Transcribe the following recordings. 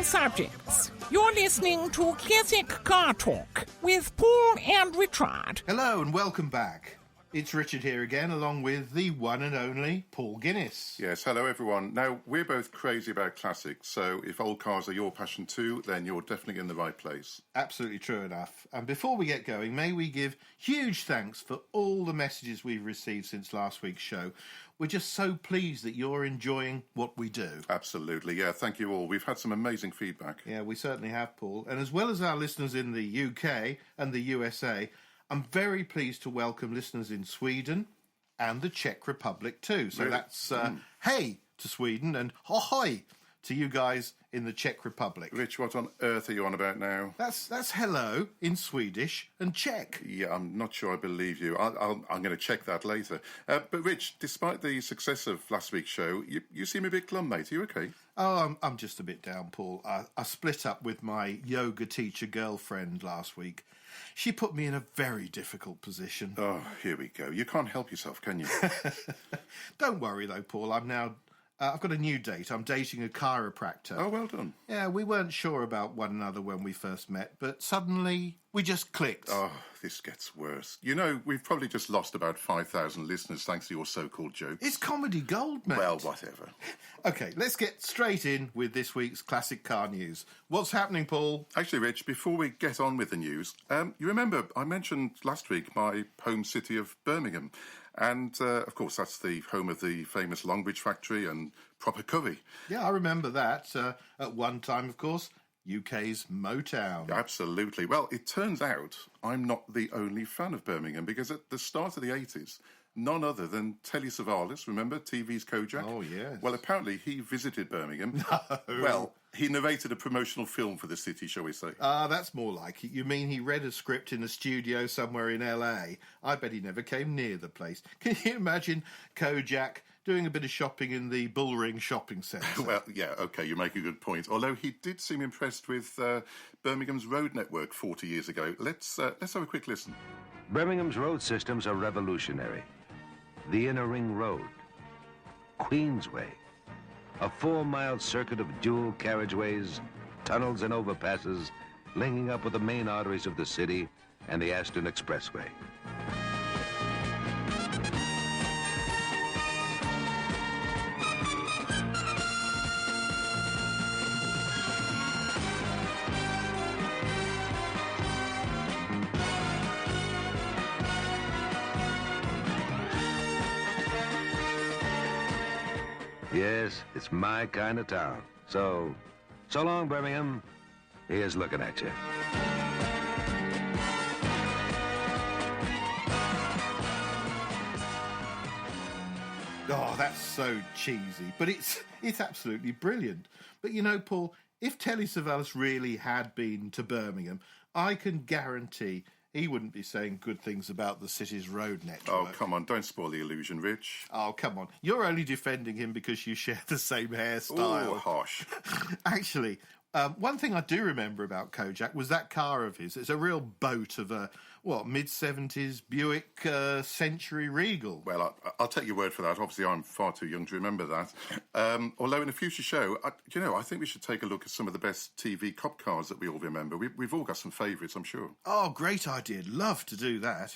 all subjects. You're listening to Classic Car Talk with Paul and Richard. Hello and welcome back. It's Richard here again, along with the one and only Paul Guinness. Yes, hello everyone. Now, we're both crazy about classics, so if old cars are your passion too, then you're definitely in the right place. Absolutely true enough. And before we get going, may we give huge thanks for all the messages we've received since last week's show. We're just so pleased that you're enjoying what we do. Absolutely, yeah, thank you all. We've had some amazing feedback. Yeah, we certainly have, Paul. And as well as our listeners in the UK and the USA, I'm very pleased to welcome listeners in Sweden and the Czech Republic too. So really? That's hey to Sweden and ahoy to you guys in the Czech Republic. Rich, what on earth are you on about now? That's hello in Swedish and Czech. Yeah, I'm not sure I believe you. I'm going to check that later. But Rich, despite the success of last week's show, you seem a bit glum, mate. Are you okay? Oh, I'm just a bit down, Paul. I split up with my yoga teacher girlfriend last week. She put me in a very difficult position. Oh, here we go. You can't help yourself, can you? Don't worry, though, Paul. I've got a new date. I'm dating a chiropractor. Oh, well done. Yeah, we weren't sure about one another when we first met, but suddenly we just clicked. Oh, this gets worse. You know, we've probably just lost about 5,000 listeners thanks to your so-called jokes. It's comedy gold, mate. Well, whatever. OK, let's get straight in with this week's classic car news. What's happening, Paul? Actually, Rich, before we get on with the news, you remember I mentioned last week my home city of Birmingham. And, of course, that's the home of the famous Longbridge factory and proper curry. Yeah, I remember that. At one time, of course, UK's Motown. Absolutely. Well, it turns out I'm not the only fan of Birmingham because at the start of the 80s, none other than Telly Savalas, remember, TV's Kojak? Oh, yes. Well, apparently he visited Birmingham. No. Well, he narrated a promotional film for the city, shall we say. That's more like it. You mean he read a script in a studio somewhere in LA? I bet he never came near the place. Can you imagine Kojak doing a bit of shopping in the Bullring shopping centre? Well, yeah, OK, you make a good point. Although he did seem impressed with Birmingham's road network 40 years ago. Let's have a quick listen. Birmingham's road systems are revolutionary. The Inner Ring Road, Queensway, a 4-mile circuit of dual carriageways, tunnels and overpasses, linking up with the main arteries of the city and the Aston Expressway. Yes, it's my kind of town. So long, Birmingham. Here's looking at you. Oh, that's so cheesy, but it's absolutely brilliant. But you know, Paul, if Telly Savalas really had been to Birmingham, I can guarantee he wouldn't be saying good things about the city's road network. Oh, come on, don't spoil the illusion, Rich. Oh, come on. You're only defending him because you share the same hairstyle. Oh, harsh. Actually, one thing I do remember about Kojak was that car of his. It's a real boat of a, mid-70s Buick Century Regal. Well, I'll take your word for that. Obviously, I'm far too young to remember that. Although in a future show, I think we should take a look at some of the best TV cop cars that we all remember. We've all got some favourites, I'm sure. Oh, great idea. Love to do that.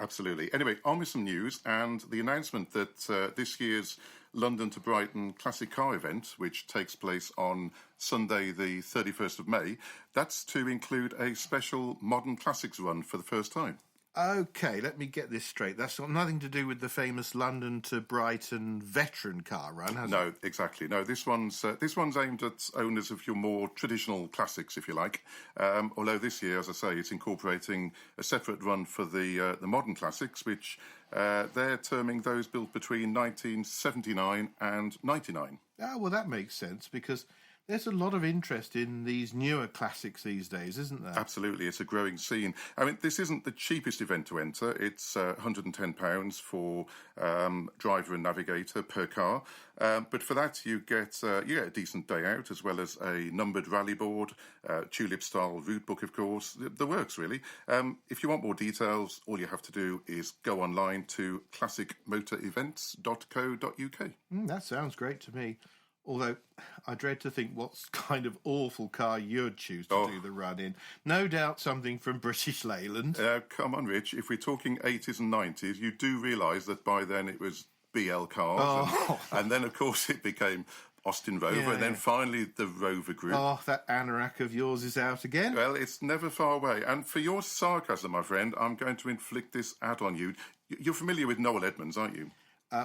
Absolutely. Anyway, on with some news and the announcement that this year's London to Brighton Classic Car event, which takes place on Sunday the 31st of May, that's to include a special modern classics run for the first time. OK, let me get this straight. That's got nothing to do with the famous London to Brighton veteran car run, has it? No, exactly. No, this one's aimed at owners of your more traditional classics, if you like. Although this year, as I say, it's incorporating a separate run for the modern classics, which they're terming those built between 1979 and 99. Ah, well, that makes sense because there's a lot of interest in these newer classics these days, isn't there? Absolutely, it's a growing scene. I mean, this isn't the cheapest event to enter. It's £110 for driver and navigator per car. But for that, you get a decent day out, as well as a numbered rally board, tulip-style route book, of course. The works, really. If you want more details, all you have to do is go online to classicmotorevents.co.uk. That sounds great to me. Although I dread to think what kind of awful car you'd choose to do the run in. No doubt something from British Leyland. Come on, Rich. If we're talking 80s and 90s, you do realise that by then it was BL cars. And then, of course, it became Austin Rover, and then finally the Rover Group. Oh, that anorak of yours is out again. Well, it's never far away. And for your sarcasm, my friend, I'm going to inflict this ad on you. You're familiar with Noel Edmonds, aren't you?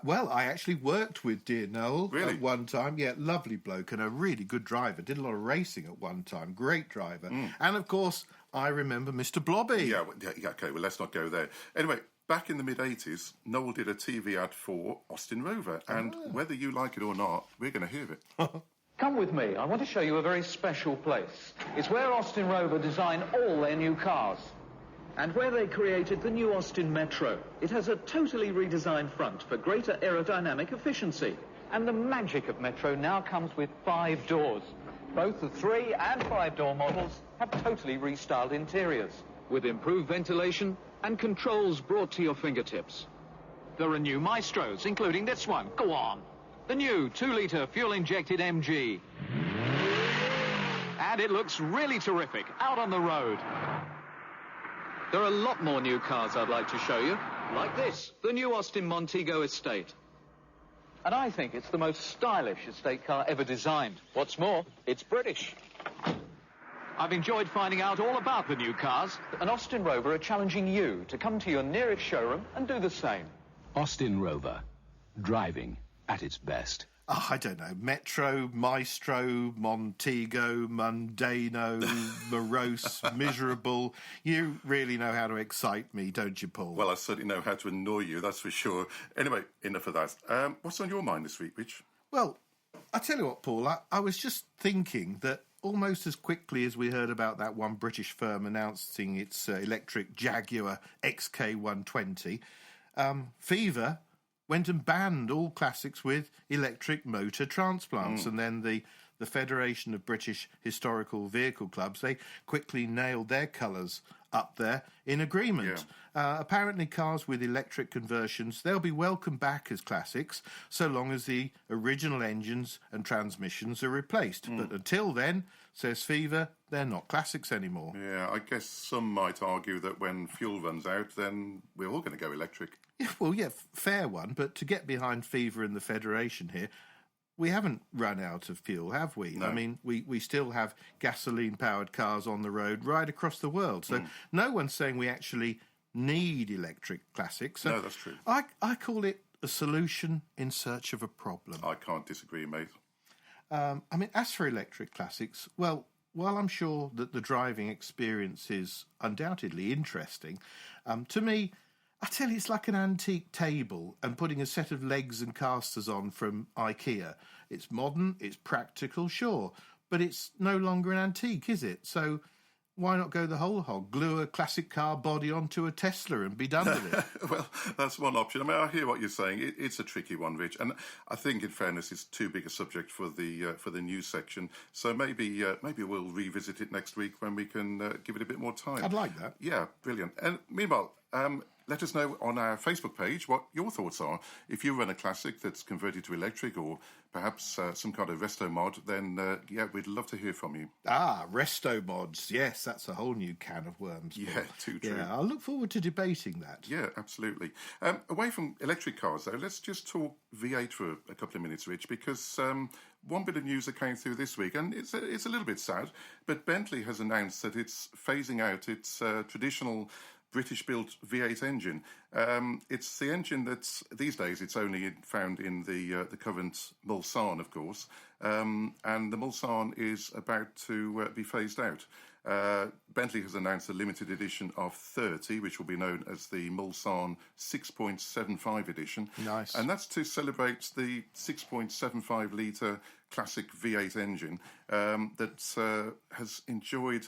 Well, I actually worked with dear Noel at one time. Yeah, lovely bloke and a really good driver. Did a lot of racing at one time. Great driver. And, of course, I remember Mr. Blobby. Yeah, OK, well, let's not go there. Anyway, back in the mid-'80s, Noel did a TV ad for Austin Rover, and whether you like it or not, we're going to hear it. Come with me. I want to show you a very special place. It's where Austin Rover design all their new cars. And where they created the new Austin Metro. It has a totally redesigned front for greater aerodynamic efficiency. And the magic of Metro now comes with 5 doors. Both the 3- and 5-door models have totally restyled interiors, with improved ventilation and controls brought to your fingertips. There are new Maestros, including this one. Go on. The new 2-litre fuel-injected MG. And it looks really terrific out on the road. There are a lot more new cars I'd like to show you, like this, the new Austin Montego Estate. And I think it's the most stylish estate car ever designed. What's more, it's British. I've enjoyed finding out all about the new cars, and Austin Rover are challenging you to come to your nearest showroom and do the same. Austin Rover, driving at its best. Oh, I don't know. Metro, Maestro, Montego, Mundano, morose, miserable. You really know how to excite me, don't you, Paul? Well, I certainly know how to annoy you, that's for sure. Anyway, enough of that. What's on your mind this week, Rich? Well, I tell you what, Paul, I was just thinking that almost as quickly as we heard about that one British firm announcing its electric Jaguar XK120, Fever went and banned all classics with electric motor transplants. And then the Federation of British Historical Vehicle Clubs, they quickly nailed their colours up there in agreement. Apparently cars with electric conversions, they'll be welcome back as classics so long as the original engines and transmissions are replaced. But until then, says Fever, they're not classics anymore. Yeah, I guess some might argue that when fuel runs out, then we're all going to go electric. Yeah, well, yeah, fair one, but to get behind Fever and the Federation here, we haven't run out of fuel, have we? No. I mean, we still have gasoline-powered cars on the road right across the world. So no one's saying we actually need electric classics. So no, that's true. I call it a solution in search of a problem. I can't disagree, mate. I mean, as for electric classics, well, while I'm sure that the driving experience is undoubtedly interesting, to me, I tell you, it's like an antique table and putting a set of legs and casters on from IKEA. It's modern, it's practical, sure, but it's no longer an antique, is it? So why not go the whole hog, glue a classic car body onto a Tesla and be done with it? Well, that's one option. I mean, I hear what you're saying. It's a tricky one, Rich, and I think, in fairness, it's too big a subject for the news section. So maybe we'll revisit it next week when we can give it a bit more time. I'd like that. Yeah, brilliant. And meanwhile, let us know on our Facebook page what your thoughts are. If you run a classic that's converted to electric or perhaps some kind of resto mod, then, we'd love to hear from you. Ah, resto mods. Yes, that's a whole new can of worms. Yeah, too true. Yeah, I'll look forward to debating that. Yeah, absolutely. Away from electric cars, though, let's just talk V8 for a couple of minutes, Rich, because one bit of news that came through this week, and it's a little bit sad, but Bentley has announced that it's phasing out its traditional British-built V8 engine. It's the engine that's, these days, it's only found in the current Mulsanne, of course, and the Mulsanne is about to be phased out. Bentley has announced a limited edition of 30, which will be known as the Mulsanne 6.75 edition. Nice. And that's to celebrate the 6.75 litre classic V8 engine that has enjoyed,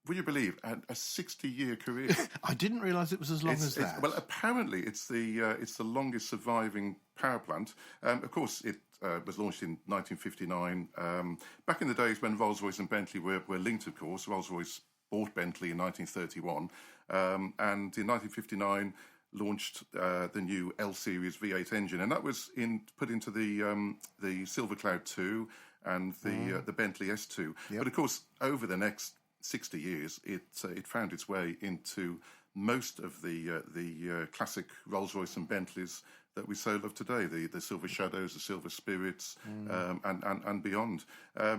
would you believe, a 60-year career? I didn't realise it was as long as that. Well, apparently it's the longest surviving power plant. Of course, it was launched in 1959. Back in the days when Rolls-Royce and Bentley were linked, of course, Rolls-Royce bought Bentley in 1931. And in 1959, launched the new L Series V8 engine, and that was put into the Silver Cloud 2 and the Bentley S2. Yep. But of course, over the next 60 years, it found its way into most of the classic Rolls-Royce and Bentleys that we so love today, the Silver Shadows, the Silver Spirits, and beyond.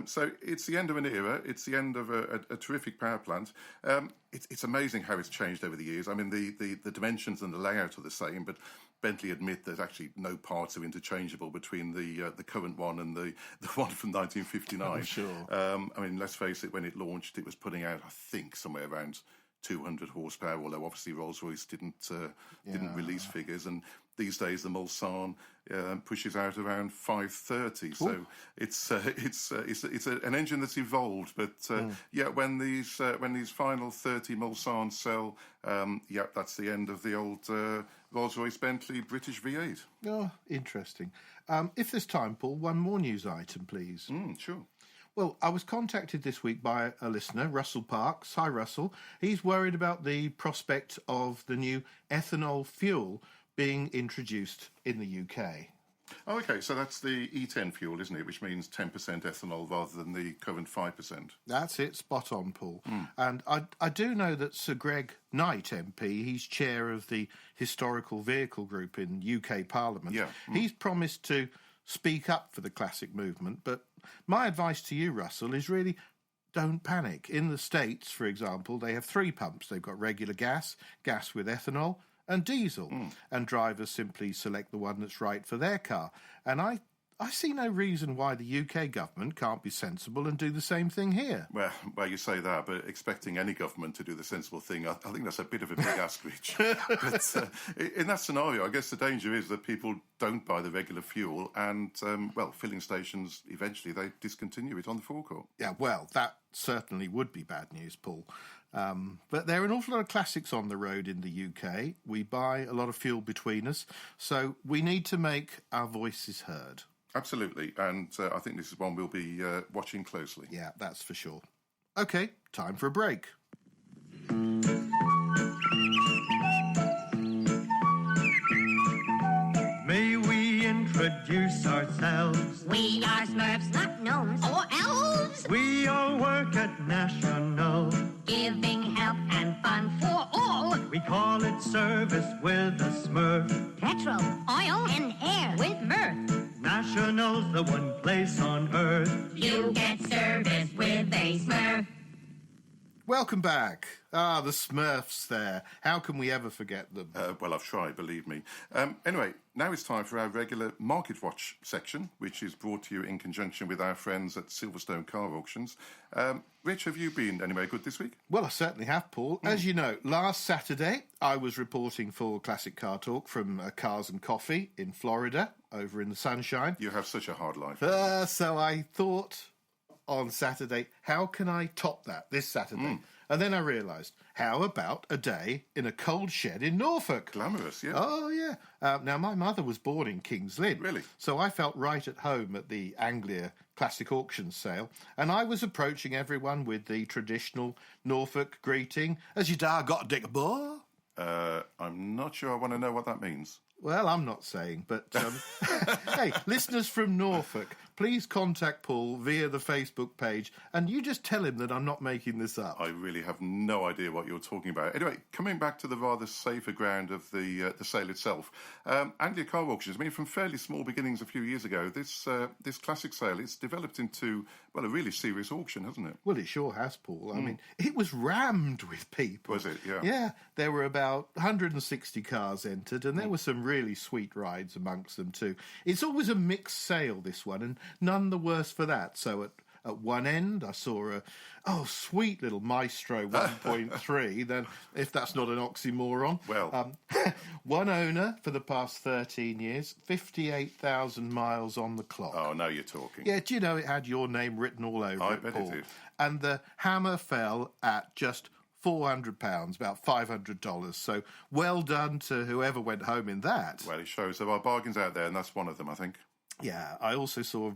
So it's the end of an era. It's the end of a terrific power plant. It's amazing how it's changed over the years. I mean, the dimensions and the layout are the same, but Bentley admit there's actually no parts are interchangeable between the current one and the one from 1959. Oh, sure. I mean, let's face it, when it launched, it was putting out, I think, somewhere around 200 horsepower, although obviously Rolls-Royce didn't release figures, and these days the Mulsanne pushes out around 530. So it's an engine that's evolved, but when these final 30 Mulsannes sell, that's the end of the old Rolls-Royce Bentley British V8. Oh, interesting. If there's time, Paul, one more news item, please. Sure. Well, I was contacted this week by a listener, Russell Parks. Hi, Russell. He's worried about the prospect of the new ethanol fuel being introduced in the UK. Oh, okay, so that's the E10 fuel, isn't it? Which means 10% ethanol rather than the current 5%. That's it, spot on, Paul. And I do know that Sir Greg Knight MP, he's chair of the Historical Vehicle Group in UK Parliament. Yeah. He's promised to speak up for the classic movement, but my advice to you, Russell, is really don't panic. In the States, for example, they have 3 pumps. They've got regular gas, gas with ethanol, and diesel. And drivers simply select the one that's right for their car. And I see no reason why the UK government can't be sensible and do the same thing here. Well, you say that, but expecting any government to do the sensible thing, I think that's a bit of a big ask, Rich. But in that scenario, I guess the danger is that people don't buy the regular fuel and, filling stations, eventually they discontinue it on the forecourt. Yeah, well, that certainly would be bad news, Paul. But there are an awful lot of classics on the road in the UK. We buy a lot of fuel between us, so we need to make our voices heard. Absolutely, and I think this is one we'll be watching closely. Yeah, that's for sure. OK, time for a break. May we introduce ourselves? We are Smurfs, not gnomes or elves. We all work at National, Giving help and fun for all. we call it service with a Smurf. Petrol, oil, and air with mirth. National's the one place on earth. You get service with a Smurf. Welcome back. The Smurfs there. How can we ever forget them? Well, I've tried, believe me. Anyway, now it's time for our regular Market Watch section, which is brought to you in conjunction with our friends at Silverstone Car Auctions. Rich, have you been anywhere good this week? Well, I certainly have, Paul. As you know, last Saturday I was reporting for Classic Car Talk from Cars and Coffee in Florida, over in the sunshine. You have such a hard life. So I thought on Saturday, how can I top that this Saturday? And then I realised, how about a day in a cold shed in Norfolk? Glamorous, yeah. Oh, yeah. Now, my mother was born in King's Lynn. Really? So I felt right at home at the Anglia Classic Auctions sale, and I was approaching everyone with the traditional Norfolk greeting, as you da got a dick a boy. I'm not sure I want to know what that means. Well, I'm not saying, but hey, listeners from Norfolk, please contact Paul via the Facebook page, and you just tell him that I'm not making this up. I really have no idea what you're talking about. Anyway, coming back to the rather safer ground of the sale itself, Anglia Car Auctions, I mean, from fairly small beginnings a few years ago, this classic sale, it's developed into, well, a really serious auction, hasn't it? Well, it sure has, Paul. I mean, it was rammed with people. Was it? Yeah. Yeah, there were about 160 cars entered, and there were some really sweet rides amongst them too. It's always a mixed sale, this one, and none the worse for that. So at one end, I saw a sweet little Maestro 1.3. Then, if that's not an oxymoron, Well, one owner for the past 13 years, 58,000 miles on the clock. oh, now you're talking. Yeah, do you know it had your name written all over I it, bet Paul? it did. And the hammer fell at just £400, about $500. So well done to whoever went home in that. Well, it shows there are bargains out there, and that's one of them, I think. Yeah, I also saw